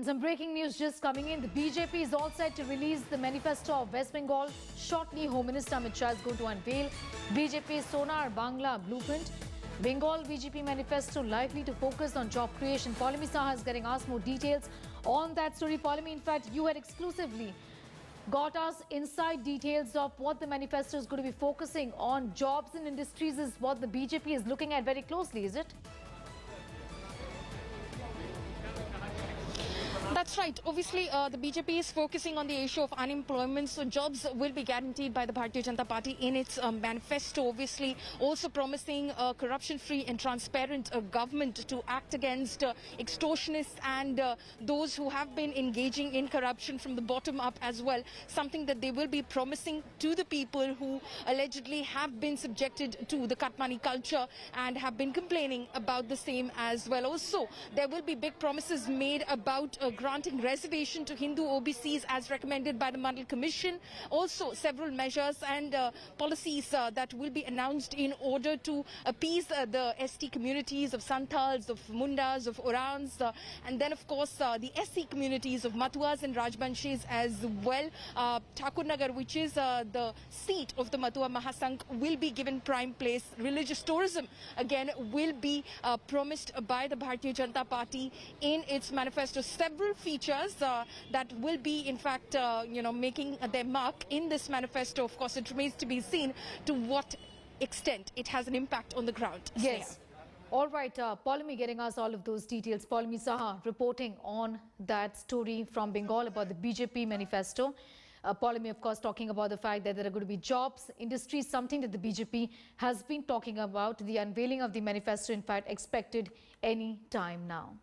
And some breaking news just coming in. The BJP is all set to release the manifesto of West Bengal. Shortly, Home Minister Amit Shah is going to unveil BJP's Sonar Bangla blueprint. Bengal BJP manifesto likely to focus on job creation. Poulami Saha is getting asked more details on that story. Poulami, in fact, you had exclusively got us inside details of what the manifesto is going to be focusing on. Jobs and industries is what the BJP is looking at very closely, is it? That's right. Obviously, the BJP is focusing on the issue of unemployment. So jobs will be guaranteed by the Bharatiya Janata Party in its manifesto. Obviously, also promising a corruption-free and transparent government to act against extortionists and those who have been engaging in corruption from the bottom up as well. Something that they will be promising to the people who allegedly have been subjected to the Katmani culture and have been complaining about the same as well. Also, there will be big promises made about granting reservation to Hindu OBCs as recommended by the Mandal Commission. Also, several measures and policies that will be announced in order to appease the ST communities of Santals, of Mundas, of Orans, and then, of course, the SC communities of Matuas and Rajbanshis as well. Thakurnagar, which is the seat of the Matua Mahasangh, will be given prime place. Religious tourism, again, will be promised by the Bharatiya Janata Party in its manifesto. Several features that will be, in fact, making their mark in this manifesto. Of course, it remains to be seen to what extent it has an impact on the ground. Yes. All right, Poulami getting us all of those details. Poulami Saha reporting on that story from Bengal about the BJP manifesto. Poulami, of course, talking about the fact that there are going to be jobs, industries, something that the BJP has been talking about. The unveiling of the manifesto, in fact, expected any time now.